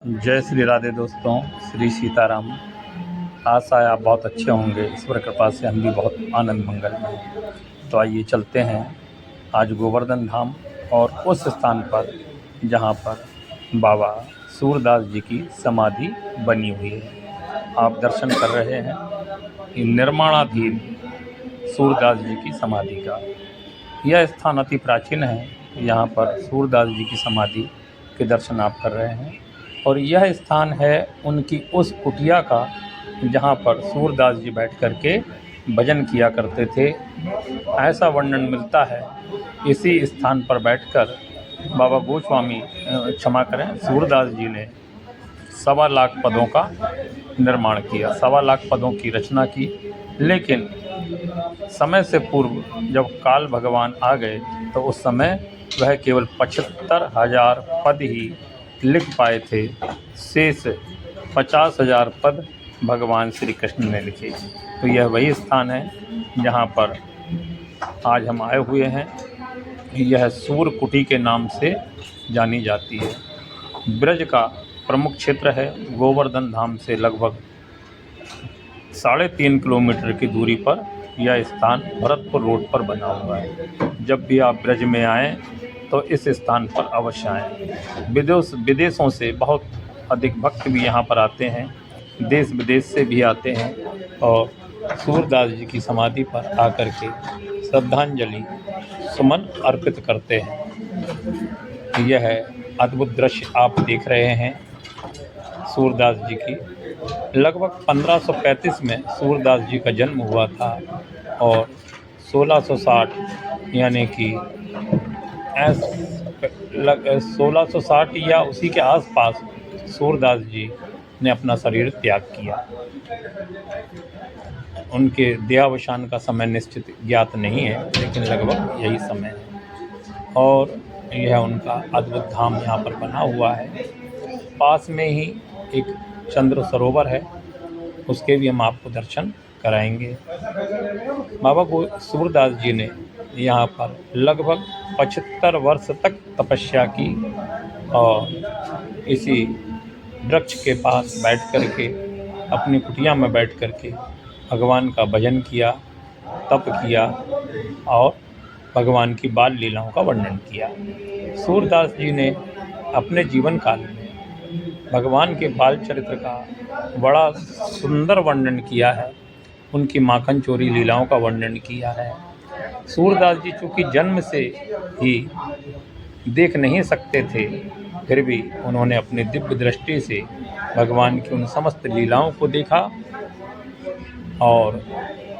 जय श्री राधे दोस्तों, श्री सीताराम। आशा है आप बहुत अच्छे होंगे। ईश्वर कृपा से हम भी बहुत आनंद मंगल में हैं। तो आइए चलते हैं आज गोवर्धन धाम और उस स्थान पर जहाँ पर बाबा सूरदास जी की समाधि बनी हुई है। आप दर्शन कर रहे हैं कि निर्माणाधीन सूरदास जी की समाधि का यह स्थान अति प्राचीन है। यहाँ पर सूरदास जी की समाधि के दर्शन आप कर रहे हैं और यह स्थान है उनकी उस कुटिया का जहाँ पर सूरदास जी बैठ कर के भजन किया करते थे। ऐसा वर्णन मिलता है इसी स्थान पर बैठकर बाबा गोस्वामी क्षमा करें, सूरदास जी ने 1.25 लाख पदों का निर्माण किया, 1.25 लाख पदों की रचना की। लेकिन समय से पूर्व जब काल भगवान आ गए तो उस समय वह केवल 75,000 पद ही लिख पाए थे। शेष 50,000 पद भगवान श्री कृष्ण ने लिखे। तो यह वही स्थान है जहाँ पर आज हम आए हुए हैं। यह सूरकुटी के नाम से जानी जाती है। ब्रज का प्रमुख क्षेत्र है। गोवर्धन धाम से लगभग 3.5 किलोमीटर की दूरी पर यह स्थान भरतपुर रोड पर बना हुआ है। जब भी आप ब्रज में आएँ तो इस स्थान पर अवश्य आएँ। विदेशों से बहुत अधिक भक्त भी यहाँ पर आते हैं, देश विदेश से भी आते हैं और सूरदास जी की समाधि पर आकर के श्रद्धांजलि सुमन अर्पित करते हैं। यह अद्भुत दृश्य आप देख रहे हैं सूरदास जी की। लगभग 1535 में सूरदास जी का जन्म हुआ था और 1660 यानी कि 1660 या उसी के आसपास सूरदास जी ने अपना शरीर त्याग किया। उनके देहावसान का समय निश्चित ज्ञात नहीं है, लेकिन लगभग यही समय है। और यह उनका अद्भुत धाम यहाँ पर बना हुआ है। पास में ही एक चंद्र सरोवर है, उसके भी हम आपको दर्शन कराएंगे। बाबा सूरदास जी ने यहाँ पर लगभग 75 वर्ष तक तपस्या की और इसी वृक्ष के पास बैठ कर के अपनी कुटिया में बैठ कर के भगवान का भजन किया, तप किया और भगवान की बाल लीलाओं का वर्णन किया। सूरदास जी ने अपने जीवन काल में भगवान के बाल चरित्र का बड़ा सुंदर वर्णन किया है। उनकी माखन चोरी लीलाओं का वर्णन किया है। सूरदास जी चूँकि जन्म से ही देख नहीं सकते थे, फिर भी उन्होंने अपनी दिव्य दृष्टि से भगवान की उन समस्त लीलाओं को देखा और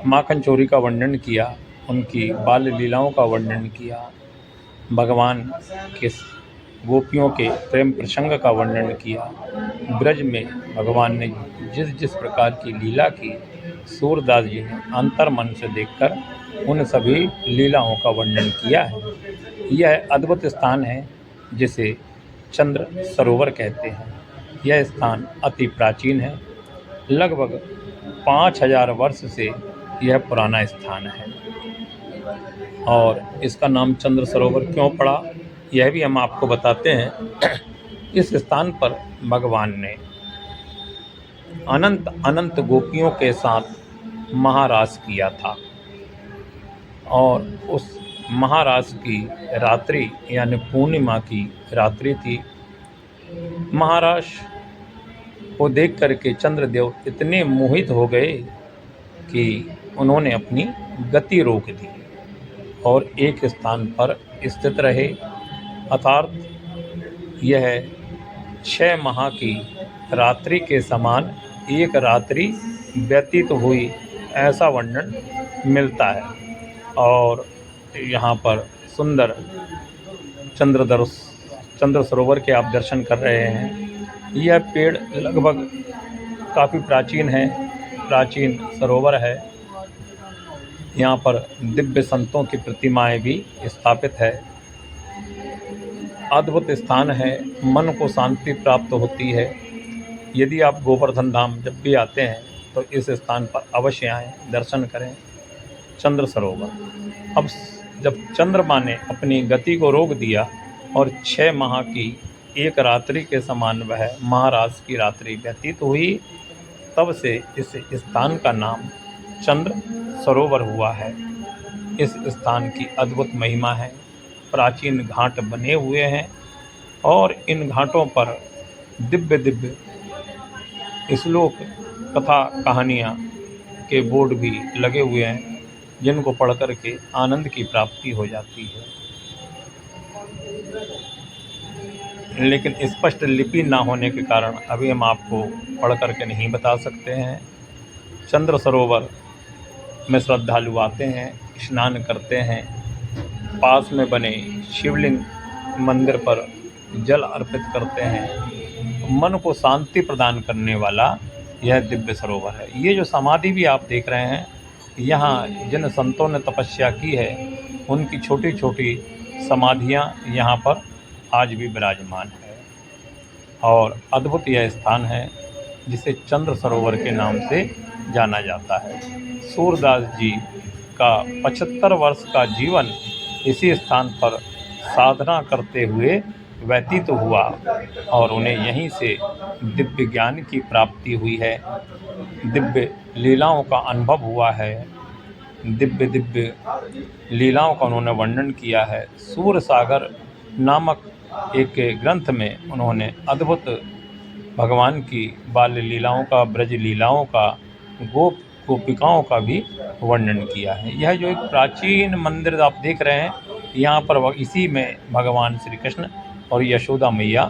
माखन चोरी का वर्णन किया, उनकी बाल लीलाओं का वर्णन किया, भगवान के गोपियों के प्रेम प्रसंग का वर्णन किया। ब्रज में भगवान ने जिस जिस प्रकार की लीला की, सूरदास जी ने अंतर मन से देखकर उन सभी लीलाओं का वर्णन किया है। यह अद्भुत स्थान है जिसे चंद्र सरोवर कहते हैं। यह स्थान अति प्राचीन है। लगभग 5,000 वर्ष से यह पुराना स्थान है और इसका नाम चंद्र सरोवर क्यों पड़ा, यह भी हम आपको बताते हैं। इस स्थान पर भगवान ने अनंत अनंत गोपियों के साथ महारास किया था और उस महारास की रात्रि यानी पूर्णिमा की रात्रि थी। महारास को देख करके चंद्रदेव इतने मोहित हो गए कि उन्होंने अपनी गति रोक दी और एक स्थान पर स्थित रहे। अर्थात यह 6 माह की रात्रि के समान एक रात्रि व्यतीत हुई, ऐसा वर्णन मिलता है। और यहाँ पर सुंदर चंद्र सरोवर के आप दर्शन कर रहे हैं। यह पेड़ लगभग काफ़ी प्राचीन है, प्राचीन सरोवर है। यहाँ पर दिव्य संतों की प्रतिमाएं भी स्थापित है। अद्भुत स्थान है, मन को शांति प्राप्त होती है। यदि आप गोवर्धन धाम जब भी आते हैं तो इस स्थान पर अवश्य आएँ, दर्शन करें। चंद्र सरोवर। अब जब चंद्रमा ने अपनी गति को रोक दिया और 6 माह की एक रात्रि के समान वह महाराज की रात्रि व्यतीत हुई। तब से इस स्थान का नाम चंद्र सरोवर हुआ है। इस स्थान की अद्भुत महिमा है। प्राचीन घाट बने हुए हैं और इन घाटों पर दिव्य दिव्य श्लोक कथा कहानियाँ के बोर्ड भी लगे हुए हैं, जिनको पढ़ कर के आनंद की प्राप्ति हो जाती है। लेकिन स्पष्ट लिपि ना होने के कारण अभी हम आपको पढ़ करके नहीं बता सकते हैं। चंद्र सरोवर में श्रद्धालु आते हैं, स्नान करते हैं। पास में बने शिवलिंग मंदिर पर जल अर्पित करते हैं। मन को शांति प्रदान करने वाला यह दिव्य सरोवर है। ये जो समाधि भी आप देख रहे हैं, यहाँ जिन संतों ने तपस्या की है उनकी छोटी छोटी समाधियाँ यहाँ पर आज भी विराजमान है। और अद्भुत यह स्थान है जिसे चंद्र सरोवर के नाम से जाना जाता है। सूरदास जी का 75 वर्ष का जीवन इसी स्थान पर साधना करते हुए व्यतीत हुआ और उन्हें यहीं से दिव्य ज्ञान की प्राप्ति हुई है। दिव्य लीलाओं का अनुभव हुआ है। दिव्य दिव्य लीलाओं का उन्होंने वर्णन किया है। सूर सागर नामक एक ग्रंथ में उन्होंने अद्भुत भगवान की बाल्य लीलाओं का, ब्रज लीलाओं का, गोपिकाओं का भी वर्णन किया है। यह जो एक प्राचीन मंदिर आप देख रहे हैं, यहाँ पर इसी में भगवान श्री कृष्ण और यशोदा मैया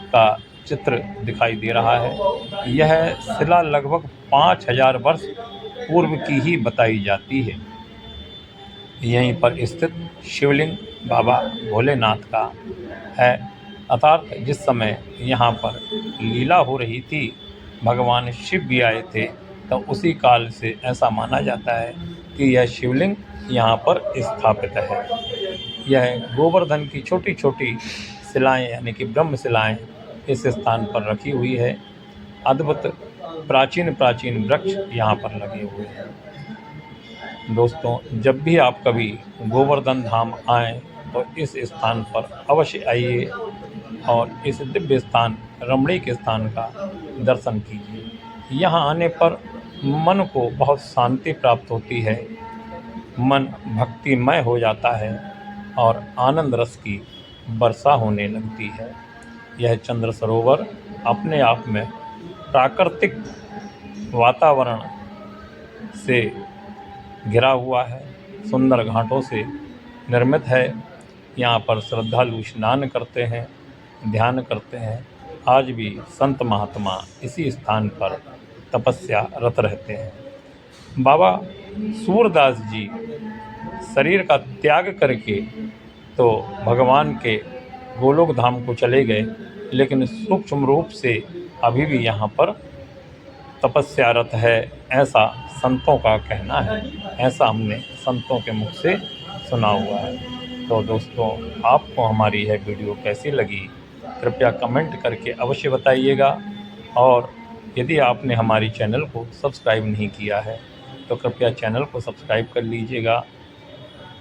का चित्र दिखाई दे रहा है। यह शिला लगभग 5000 वर्ष पूर्व की ही बताई जाती है। यहीं पर स्थित शिवलिंग बाबा भोलेनाथ का है। अर्थात जिस समय यहाँ पर लीला हो रही थी, भगवान शिव भी आए थे, तो उसी काल से ऐसा माना जाता है कि यह शिवलिंग यहाँ पर स्थापित है। यह गोवर्धन की छोटी छोटी शिलाएँ यानी कि ब्रह्म शिलाएँ इस स्थान पर रखी हुई है। अद्भुत प्राचीन वृक्ष यहाँ पर लगे हुए हैं। दोस्तों, जब भी आप कभी गोवर्धन धाम आएँ तो इस स्थान पर अवश्य आइए और इस दिव्य स्थान रमणीक स्थान का दर्शन कीजिए। यहाँ आने पर मन को बहुत शांति प्राप्त होती है। मन भक्तिमय हो जाता है और आनंद रस की वर्षा होने लगती है। यह चंद्र सरोवर अपने आप में प्राकृतिक वातावरण से घिरा हुआ है, सुंदर घाटों से निर्मित है। यहाँ पर श्रद्धालु स्नान करते हैं, ध्यान करते हैं। आज भी संत महात्मा इसी स्थान पर तपस्या रत रहते हैं। बाबा सूरदास जी शरीर का त्याग करके तो भगवान के गोलोक धाम को चले गए, लेकिन सूक्ष्म रूप से अभी भी यहाँ पर तपस्यारत है, ऐसा संतों का कहना है। ऐसा हमने संतों के मुख से सुना हुआ है। तो दोस्तों, आपको हमारी यह वीडियो कैसी लगी कृपया कमेंट करके अवश्य बताइएगा। और यदि आपने हमारी चैनल को सब्सक्राइब नहीं किया है तो कृपया चैनल को सब्सक्राइब कर लीजिएगा,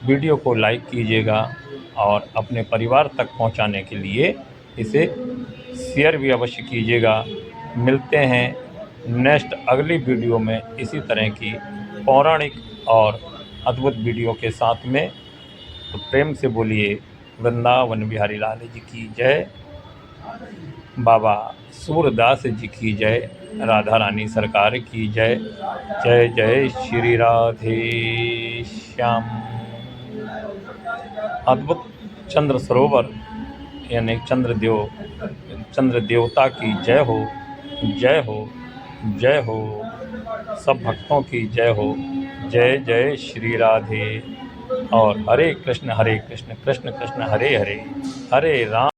वीडियो को लाइक कीजिएगा और अपने परिवार तक पहुंचाने के लिए इसे शेयर भी अवश्य कीजिएगा। मिलते हैं नेक्स्ट अगली वीडियो में इसी तरह की पौराणिक और अद्भुत वीडियो के साथ में। तो प्रेम से बोलिए वृंदावन बिहारी लाल जी की जय, बाबा सूरदास जी की जय, राधा रानी सरकार की जय। जय जय श्री राधे श्याम। अद्भुत चंद्र सरोवर यानी चंद्र देवता की जय हो, जय हो, जय हो। सब भक्तों की जय हो। जय जय श्री राधे। और हरे कृष्ण कृष्ण कृष्ण हरे हरे, हरे राम।